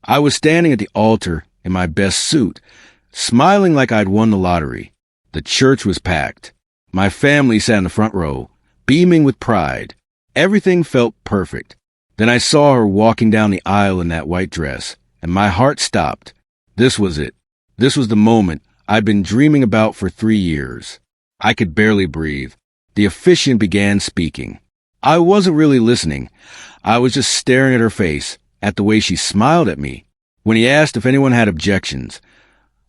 I was standing at the altar in my best suit, smiling like I'd won the lottery. The church was packed. My family sat in the front row, beaming with pride. Everything felt perfect. Then I saw her walking down the aisle in that white dress, and my heart stopped. This was it. This was the moment I'd been dreaming about for 3 years. I could barely breathe. The officiant began speaking. I wasn't really listening. I was just staring at her face, at the way she smiled at me. When he asked if anyone had objections,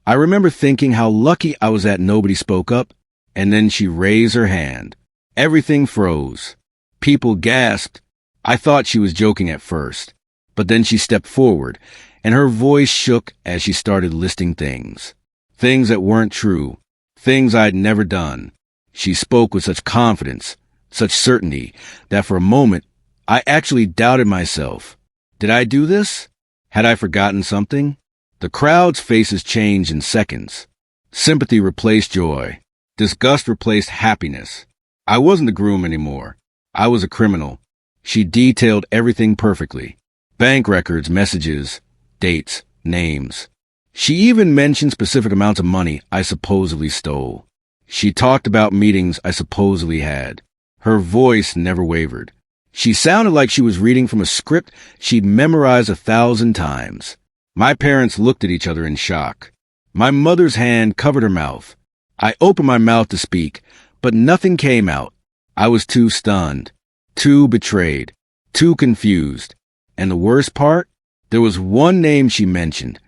I remember thinking how lucky I was that nobody spoke up, and then she raised her hand. Everything froze. People gasped. I thought she was joking at first, but then she stepped forward, and her voice shook as she started listing things. Things that weren't true. Things I'd never done. She spoke with such confidence, such certainty, that for a moment, I actually doubted myself. Did I do this? Had I forgotten something? The crowd's faces changed in seconds. Sympathy replaced joy. Disgust replaced happiness. I wasn't the groom anymore. I was a criminal. She detailed everything perfectly. Bank records, messages, dates, names. She even mentioned specific amounts of money I supposedly stole. She talked about meetings I supposedly had. Her voice never wavered. She sounded like she was reading from a script she'd memorized 1,000 times. My parents looked at each other in shock. My mother's hand covered her mouth. I opened my mouth to speak, but nothing came out. I was too stunned, too betrayed, too confused. And the worst part? There was one name she mentioned.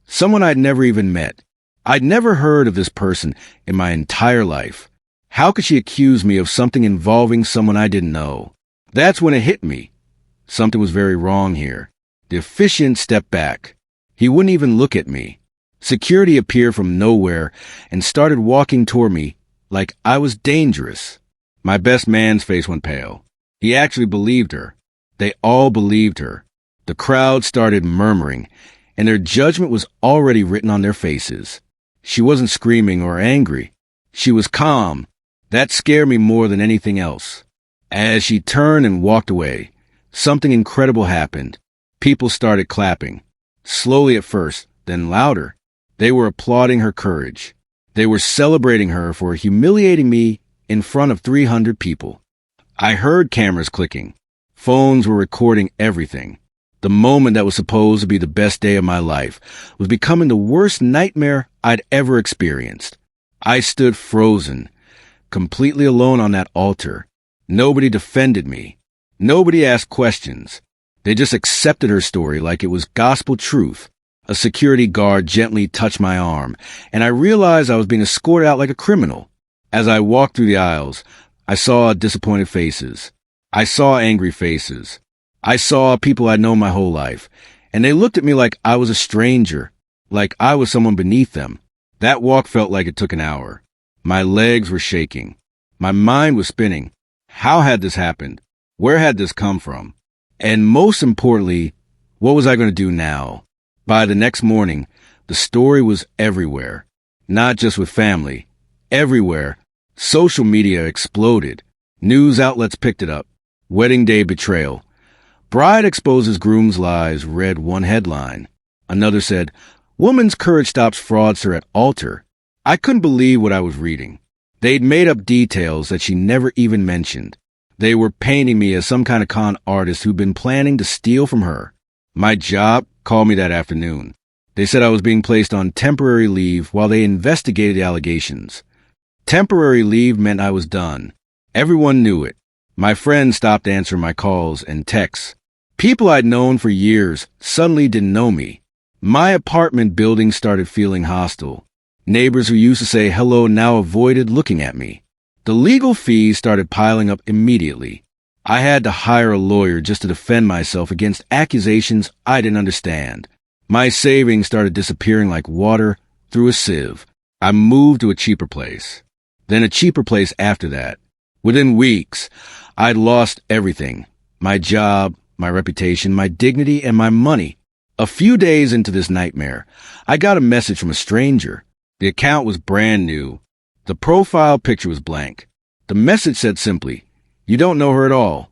Someone I'd never even met. I'd never heard of this person in my entire life. How could she accuse me of something involving someone I didn't know? That's when it hit me. Something was very wrong here. The officiant stepped back. He wouldn't even look at me. Security appeared from nowhere and started walking toward me like I was dangerous. My best man's face went pale. He actually believed her. They all believed her. The crowd started murmuring, and their judgment was already written on their faces. She wasn't screaming or angry. She was calm. That scared me more than anything else. As she turned and walked away, something incredible happened. People started clapping. Slowly at first, then louder. They were applauding her courage. They were celebrating her for humiliating me in front of 300 people. I heard cameras clicking. Phones were recording everything. The moment that was supposed to be the best day of my life was becoming the worst nightmare I'd ever experienced. I stood frozen, completely alone on that altar. Nobody defended me. Nobody asked questions. They just accepted her story like it was gospel truth. A security guard gently touched my arm, and I realized I was being escorted out like a criminal. As I walked through the aisles, I saw disappointed faces. I saw angry faces. I saw people I'd known my whole life, and they looked at me like I was a stranger, like I was someone beneath them. That walk felt like it took an hour. My legs were shaking. My mind was spinning. How had this happened? Where had this come from? And most importantly, what was I going to do now? By the next morning, the story was everywhere. Not just with family. Everywhere. Social media exploded. News outlets picked it up. Wedding day betrayal. Bride exposes groom's lies read one headline. Another said, woman's courage stops fraudster at altar. I couldn't believe what I was reading. They'd made up details that she never even mentioned. They were painting me as some kind of con artist who'd been planning to steal from her. My job called me that afternoon. They said I was being placed on temporary leave while they investigated the allegations. Temporary leave meant I was done. Everyone knew it. My friends stopped answering my calls and texts. People I'd known for years suddenly didn't know me. My apartment building started feeling hostile. Neighbors who used to say hello now avoided looking at me. The legal fees started piling up immediately. I had to hire a lawyer just to defend myself against accusations I didn't understand. My savings started disappearing like water through a sieve. I moved to a cheaper place. Then a cheaper place after that. Within weeks, I'd lost everything. My job, my reputation, my dignity, and my money. A few days into this nightmare, I got a message from a stranger. The account was brand new. The profile picture was blank. The message said simply, "You don't know her at all."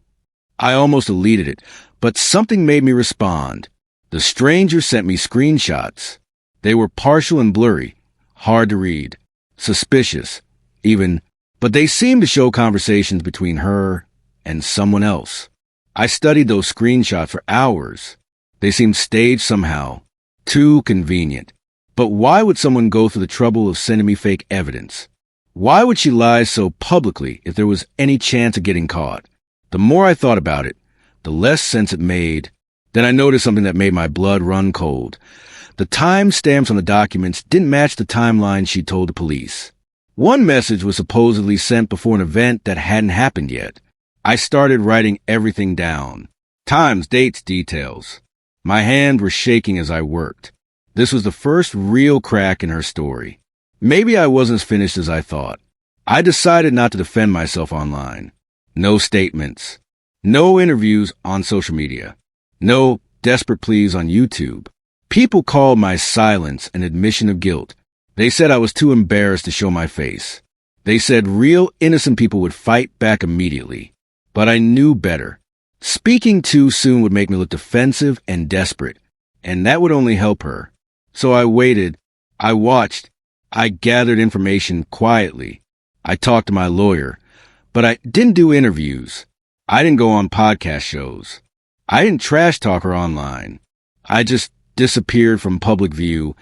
I almost deleted it, but something made me respond. The stranger sent me screenshots. They were partial and blurry, hard to read, suspicious, even, but they seemed to show conversations between her and someone else. I studied those screenshots for hours. They seemed staged somehow, too convenient. But why would someone go through the trouble of sending me fake evidence? Why would she lie so publicly if there was any chance of getting caught? The more I thought about it, the less sense it made. Then I noticed something that made my blood run cold. The time stamps on the documents didn't match the timeline she told the police. One message was supposedly sent before an event that hadn't happened yet. I started writing everything down. Times, dates, details. My hands were shaking as I worked. This was the first real crack in her story. Maybe I wasn't as finished as I thought. I decided not to defend myself online. No statements. No interviews on social media. No desperate pleas on YouTube. People called my silence an admission of guilt. They said I was too embarrassed to show my face. They said real innocent people would fight back immediately. But I knew better. Speaking too soon would make me look defensive and desperate, and that would only help her. So I waited. I watched. I gathered information quietly. I talked to my lawyer, but I didn't do interviews. I didn't go on podcast shows. I didn't trash talk her online. I just disappeared from public view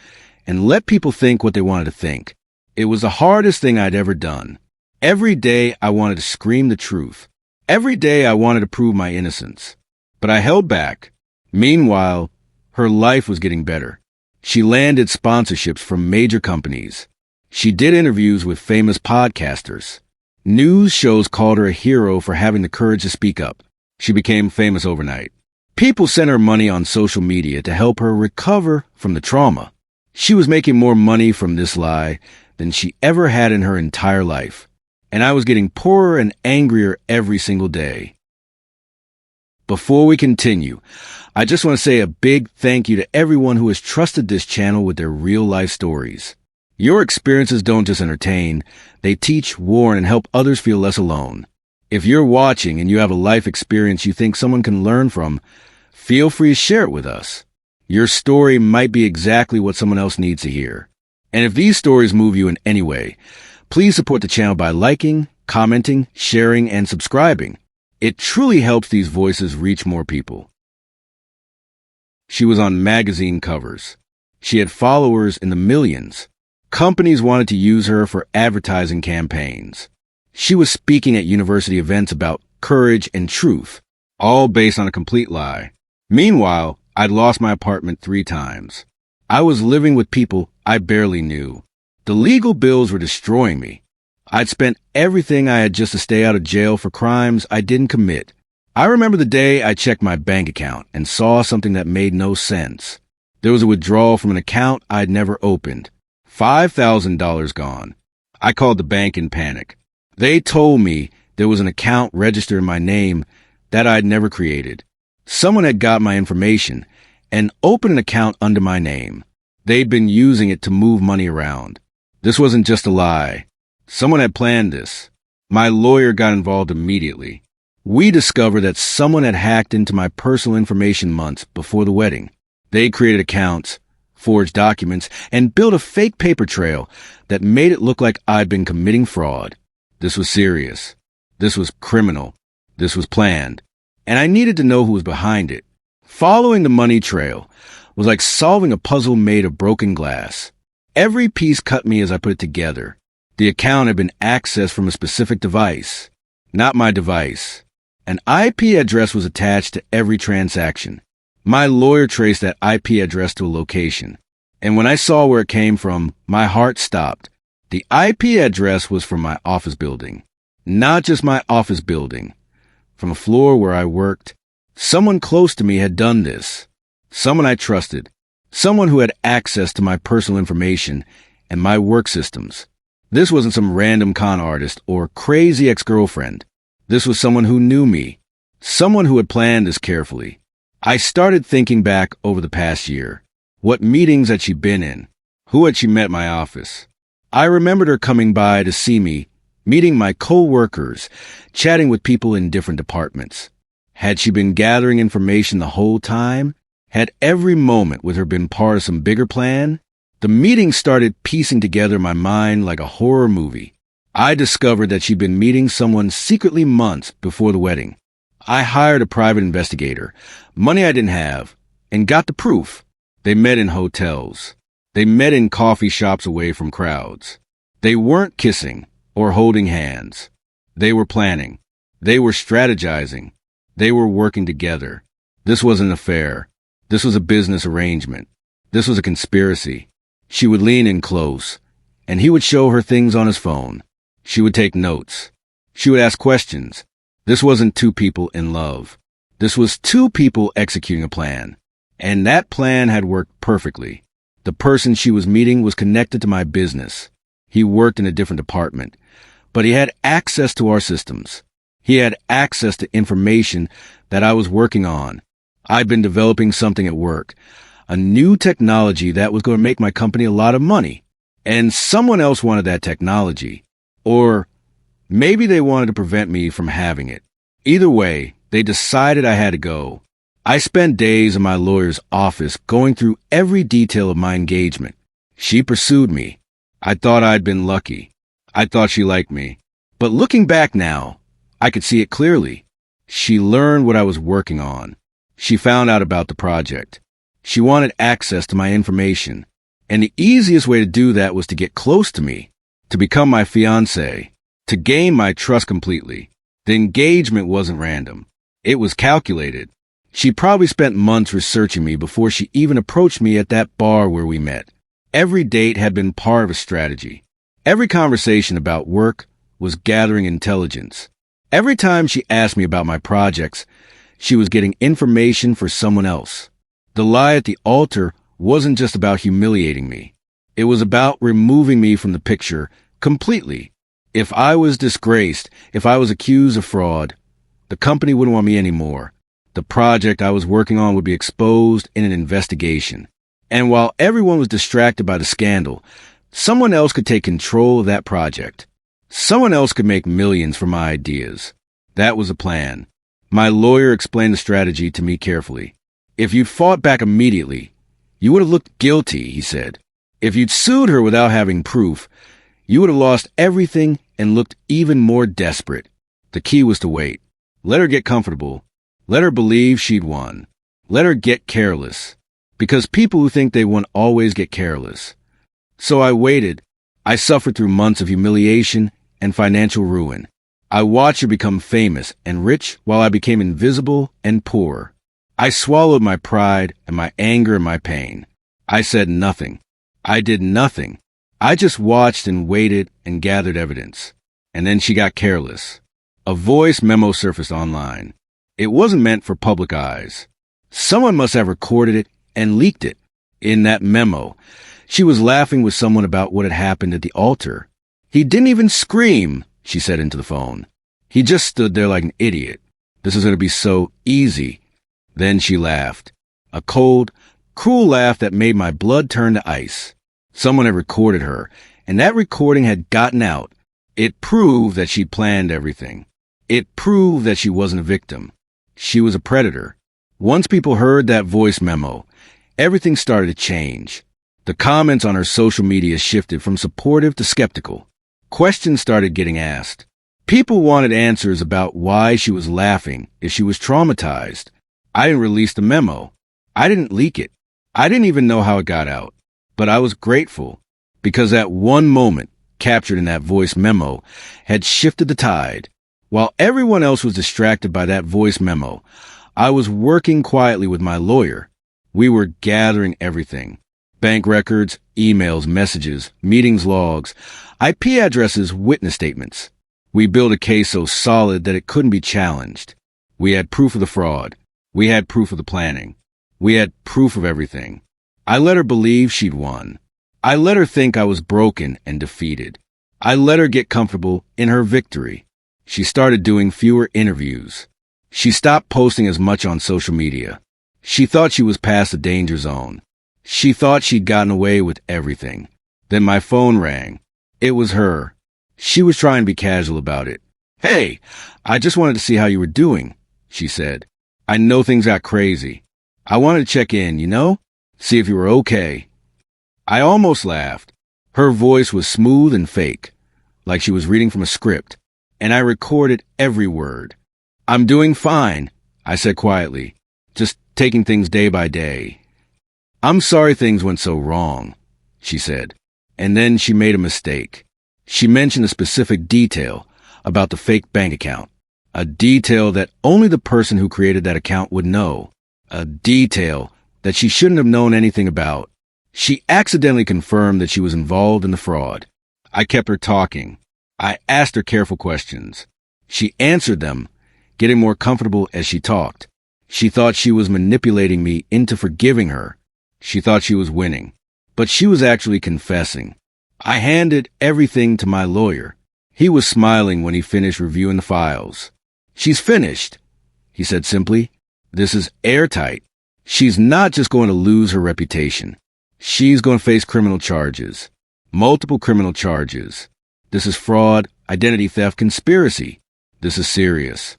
and let people think what they wanted to think. It was the hardest thing I'd ever done. Every day I wanted to scream the truth. Every day I wanted to prove my innocence. But I held back. Meanwhile, her life was getting better. She landed sponsorships from major companies. She did interviews with famous podcasters. News shows called her a hero for having the courage to speak up. She became famous overnight. People sent her money on social media to help her recover from the trauma. She was making more money from this lie than she ever had in her entire life. And I was getting poorer and angrier every single day. Before we continue, I just want to say a big thank you to everyone who has trusted this channel with their real-life stories. Your experiences don't just entertain, they teach, warn, and help others feel less alone. If you're watching and you have a life experience you think someone can learn from, feel free to share it with us. Your story might be exactly what someone else needs to hear. And if these stories move you in any way, please support the channel by liking, commenting, sharing, and subscribing. It truly helps these voices reach more people. She was on magazine covers. She had followers in the millions. Companies wanted to use her for advertising campaigns. She was speaking at university events about courage and truth, all based on a complete lie. Meanwhile, I'd lost my apartment 3 times. I was living with people I barely knew. The legal bills were destroying me. I'd spent everything I had just to stay out of jail for crimes I didn't commit. I remember the day I checked my bank account and saw something that made no sense. There was a withdrawal from an account I'd never opened. $5,000 gone. I called the bank in panic. They told me there was an account registered in my name that I'd never created. Someone had got my information and opened an account under my name. They'd been using it to move money around. This wasn't just a lie. Someone had planned this. My lawyer got involved immediately. We discovered that someone had hacked into my personal information months before the wedding. They created accounts, forged documents, and built a fake paper trail that made it look like I'd been committing fraud. This was serious. This was criminal. This was planned. And I needed to know who was behind it. Following the money trail was like solving a puzzle made of broken glass. Every piece cut me as I put it together. The account had been accessed from a specific device. Not my device. An IP address was attached to every transaction. My lawyer traced that IP address to a location. And when I saw where it came from, my heart stopped. The IP address was from my office building. Not just my office building. From a floor where I worked. Someone close to me had done this. Someone I trusted. Someone who had access to my personal information and my work systems. This wasn't some random con artist or crazy ex-girlfriend. This was someone who knew me. Someone who had planned this carefully. I started thinking back over the past year. What meetings had she been in? Who had she met at my office? I remembered her coming by to see me, meeting my co-workers, chatting with people in different departments. Had she been gathering information the whole time? Had every moment with her been part of some bigger plan? The meeting started piecing together my mind like a horror movie. I discovered that she'd been meeting someone secretly months before the wedding. I hired a private investigator, money I didn't have, and got the proof. They met in hotels. They met in coffee shops away from crowds. They weren't kissing or holding hands. They were planning. They were strategizing. They were working together. This was an affair. This was a business arrangement. This was a conspiracy. She would lean in close, and he would show her things on his phone. She would take notes. She would ask questions. This wasn't two people in love. This was two people executing a plan. And that plan had worked perfectly. The person she was meeting was connected to my business. He worked in a different department, but he had access to our systems. He had access to information that I was working on. I'd been developing something at work, a new technology that was going to make my company a lot of money. And someone else wanted that technology. Or maybe they wanted to prevent me from having it. Either way, they decided I had to go. I spent days in my lawyer's office going through every detail of my engagement. She pursued me. I thought I'd been lucky. I thought she liked me. But looking back now, I could see it clearly. She learned what I was working on. She found out about the project. She wanted access to my information. And the easiest way to do that was to get close to me, to become my fiancé, to gain my trust completely. The engagement wasn't random. It was calculated. She probably spent months researching me before she even approached me at that bar where we met. Every date had been part of a strategy. Every conversation about work was gathering intelligence. Every time she asked me about my projects, she was getting information for someone else. The lie at the altar wasn't just about humiliating me. It was about removing me from the picture completely. If I was disgraced, if I was accused of fraud, the company wouldn't want me anymore. The project I was working on would be exposed in an investigation. And while everyone was distracted by the scandal, someone else could take control of that project. Someone else could make millions from my ideas. That was the plan. My lawyer explained the strategy to me carefully. If you'd fought back immediately, you would have looked guilty, he said. If you'd sued her without having proof, you would have lost everything and looked even more desperate. The key was to wait. Let her get comfortable. Let her believe she'd won. Let her get careless. Because people who think they won always get careless. So I waited. I suffered through months of humiliation and financial ruin. I watched her become famous and rich while I became invisible and poor. I swallowed my pride and my anger and my pain. I said nothing. I did nothing. I just watched and waited and gathered evidence. And then she got careless. A voice memo surfaced online. It wasn't meant for public eyes. Someone must have recorded it and leaked it. In that memo, she was laughing with someone about what had happened at the altar. He didn't even scream, she said into the phone. He just stood there like an idiot. This is going to be so easy. Then she laughed. A cold, cruel laugh that made my blood turn to ice. Someone had recorded her, and that recording had gotten out. It proved that she'd planned everything. It proved that she wasn't a victim. She was a predator. Once people heard that voice memo, everything started to change. The comments on her social media shifted from supportive to skeptical. Questions started getting asked. People wanted answers about why she was laughing, if she was traumatized. I didn't release the memo. I didn't leak it. I didn't even know how it got out. But I was grateful, because that one moment, captured in that voice memo, had shifted the tide. While everyone else was distracted by that voice memo, I was working quietly with my lawyer. We were gathering everything. Bank records, emails, messages, meetings logs, IP addresses, witness statements. We built a case so solid that it couldn't be challenged. We had proof of the fraud. We had proof of the planning. We had proof of everything. I let her believe she'd won. I let her think I was broken and defeated. I let her get comfortable in her victory. She started doing fewer interviews. She stopped posting as much on social media. She thought she was past the danger zone. She thought she'd gotten away with everything. Then my phone rang. It was her. She was trying to be casual about it. "Hey, I just wanted to see how you were doing," she said. "I know things got crazy. I wanted to check in, see if you were okay. I almost laughed. Her voice was smooth and fake, like she was reading from a script, and I recorded every word. I'm doing fine, I said quietly, just taking things day by day. I'm sorry things went so wrong, she said, and then she made a mistake. She mentioned a specific detail about the fake bank account, a detail that only the person who created that account would know, a detail that she shouldn't have known anything about. She accidentally confirmed that she was involved in the fraud. I kept her talking. I asked her careful questions. She answered them, getting more comfortable as she talked. She thought she was manipulating me into forgiving her. She thought she was winning, but she was actually confessing. I handed everything to my lawyer. He was smiling when he finished reviewing the files. She's finished, he said simply. This is airtight. She's not just going to lose her reputation. She's going to face criminal charges. Multiple criminal charges. This is fraud, identity theft, conspiracy. This is serious.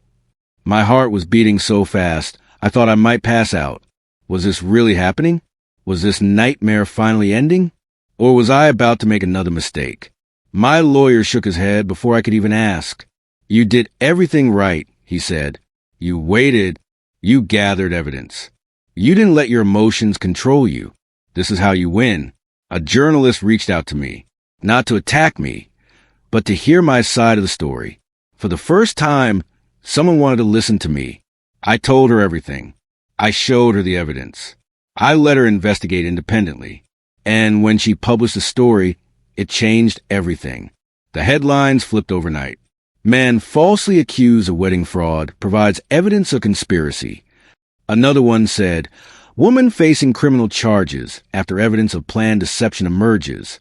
My heart was beating so fast, I thought I might pass out. Was this really happening? Was this nightmare finally ending? Or was I about to make another mistake? My lawyer shook his head before I could even ask. You did everything right, he said. You waited. You gathered evidence. You didn't let your emotions control you. This is how you win. A journalist reached out to me, not to attack me, but to hear my side of the story. For the first time, someone wanted to listen to me. I told her everything. I showed her the evidence. I let her investigate independently. And when she published the story, it changed everything. The headlines flipped overnight. Man falsely accused of wedding fraud provides evidence of conspiracy. Another one said, woman facing criminal charges after evidence of planned deception emerges.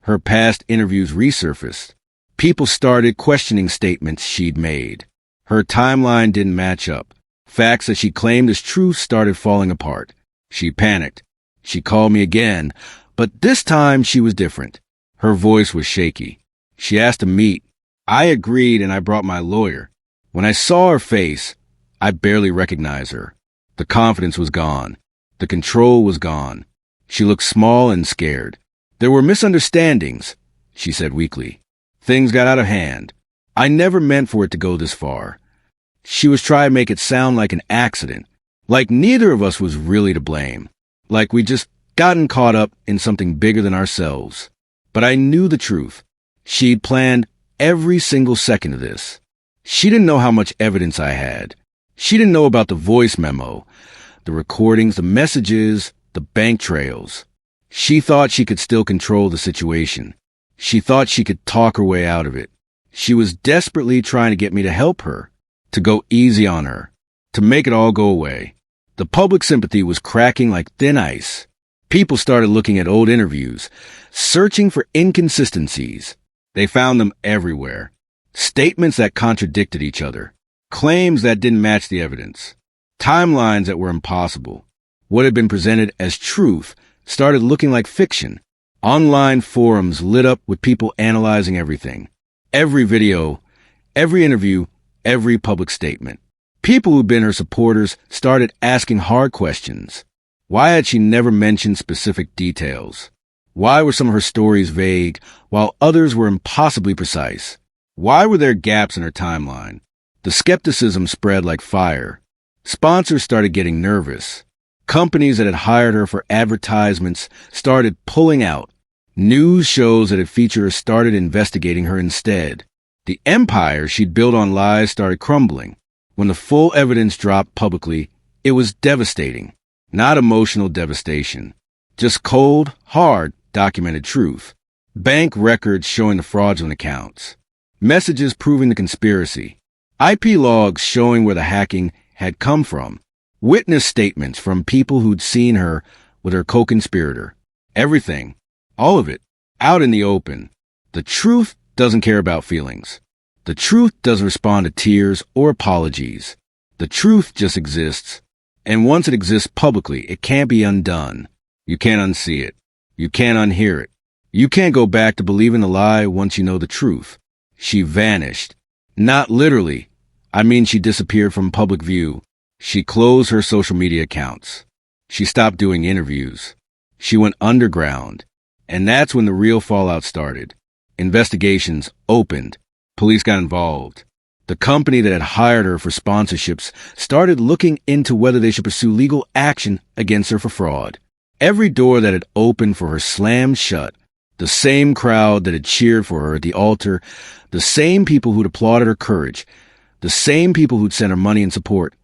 Her past interviews resurfaced. People started questioning statements she'd made. Her timeline didn't match up. Facts that she claimed as truth started falling apart. She panicked. She called me again, but this time she was different. Her voice was shaky. She asked to meet. I agreed and I brought my lawyer. When I saw her face, I barely recognized her. The confidence was gone. The control was gone. She looked small and scared. There were misunderstandings, she said weakly. Things got out of hand. I never meant for it to go this far. She was trying to make it sound like an accident, like neither of us was really to blame, like we'd just gotten caught up in something bigger than ourselves. But I knew the truth. She'd planned every single second of this. She didn't know how much evidence I had. She didn't know about the voice memo, the recordings, the messages, the bank trails. She thought she could still control the situation. She thought she could talk her way out of it. She was desperately trying to get me to help her, to go easy on her, to make it all go away. The public sympathy was cracking like thin ice. People started looking at old interviews, searching for inconsistencies. They found them everywhere. Statements that contradicted each other. Claims that didn't match the evidence. Timelines that were impossible. What had been presented as truth started looking like fiction. Online forums lit up with people analyzing everything. Every video, every interview, every public statement. People who'd been her supporters started asking hard questions. Why had she never mentioned specific details? Why were some of her stories vague, while others were impossibly precise? Why were there gaps in her timeline? The skepticism spread like fire. Sponsors started getting nervous. Companies that had hired her for advertisements started pulling out. News shows that had featured her started investigating her instead. The empire she'd built on lies started crumbling. When the full evidence dropped publicly, it was devastating. Not emotional devastation. Just cold, hard, documented truth. Bank records showing the fraudulent accounts. Messages proving the conspiracy. IP logs showing where the hacking had come from. Witness statements from people who'd seen her with her co-conspirator. Everything. All of it. Out in the open. The truth doesn't care about feelings. The truth doesn't respond to tears or apologies. The truth just exists. And once it exists publicly, it can't be undone. You can't unsee it. You can't unhear it. You can't go back to believing the lie once you know the truth. She vanished. Not literally. I mean, she disappeared from public view. She closed her social media accounts. She stopped doing interviews. She went underground. And that's when the real fallout started. Investigations opened. Police got involved. The company that had hired her for sponsorships started looking into whether they should pursue legal action against her for fraud. Every door that had opened for her slammed shut. The same crowd that had cheered for her at the altar, the same people who'd applauded her courage, the same people who'd sent her money and support,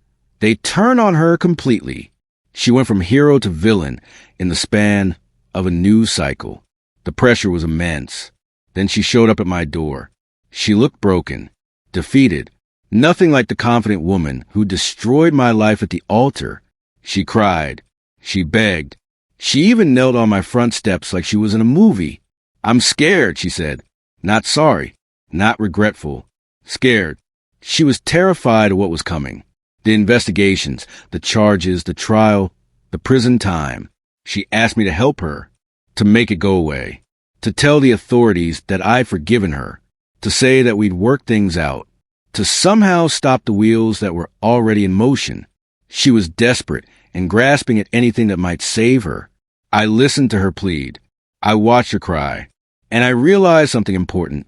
they turned on her completely. She went from hero to villain in the span of a news cycle. The pressure was immense. Then she showed up at my door. She looked broken, defeated, nothing like the confident woman who destroyed my life at the altar. She cried. She begged. She even knelt on my front steps like she was in a movie. "I'm scared," she said. Not sorry, not regretful. Scared. She was terrified of what was coming. The investigations, the charges, the trial, the prison time. She asked me to help her, to make it go away, to tell the authorities that I'd forgiven her, to say that we'd worked things out, to somehow stop the wheels that were already in motion. She was desperate and grasping at anything that might save her. I listened to her plead. I watched her cry. And I realized something important.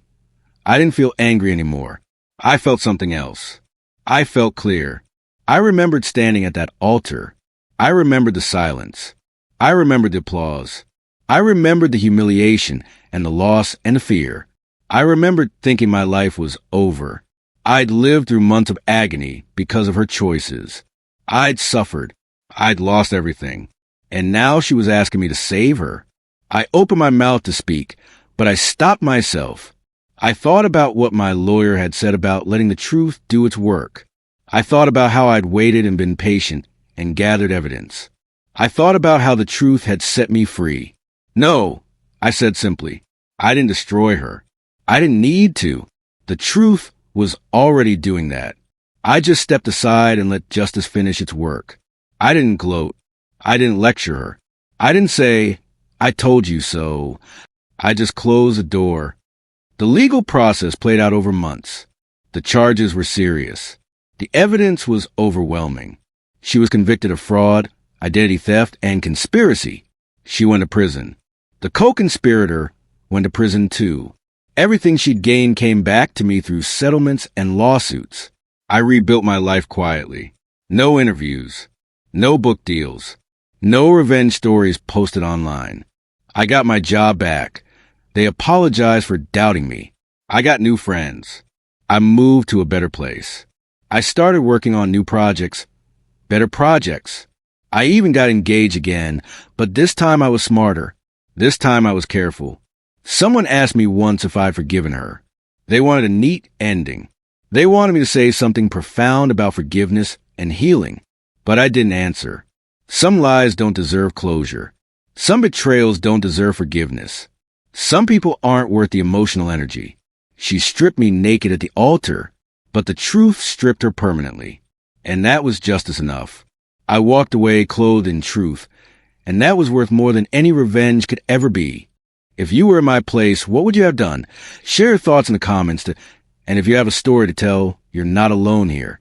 I didn't feel angry anymore. I felt something else. I felt clear. I remembered standing at that altar. I remembered the silence. I remembered the applause. I remembered the humiliation and the loss and the fear. I remembered thinking my life was over. I'd lived through months of agony because of her choices. I'd suffered. I'd lost everything. And now she was asking me to save her. I opened my mouth to speak, but I stopped myself. I thought about what my lawyer had said about letting the truth do its work. I thought about how I'd waited and been patient and gathered evidence. I thought about how the truth had set me free. No, I said simply. I didn't destroy her. I didn't need to. The truth was already doing that. I just stepped aside and let justice finish its work. I didn't gloat. I didn't lecture her. I didn't say, "I told you so." I just closed the door. The legal process played out over months. The charges were serious. The evidence was overwhelming. She was convicted of fraud, identity theft, and conspiracy. She went to prison. The co-conspirator went to prison too. Everything she'd gained came back to me through settlements and lawsuits. I rebuilt my life quietly. No interviews. No book deals. No revenge stories posted online. I got my job back. They apologized for doubting me. I got new friends. I moved to a better place. I started working on new projects, better projects. I even got engaged again, but this time I was smarter. This time I was careful. Someone asked me once if I'd forgiven her. They wanted a neat ending. They wanted me to say something profound about forgiveness and healing, but I didn't answer. Some lies don't deserve closure. Some betrayals don't deserve forgiveness. Some people aren't worth the emotional energy. She stripped me naked at the altar, but the truth stripped her permanently. And that was justice enough. I walked away clothed in truth, and that was worth more than any revenge could ever be. If you were in my place, what would you have done? Share your thoughts in the comments, and if you have a story to tell, you're not alone here.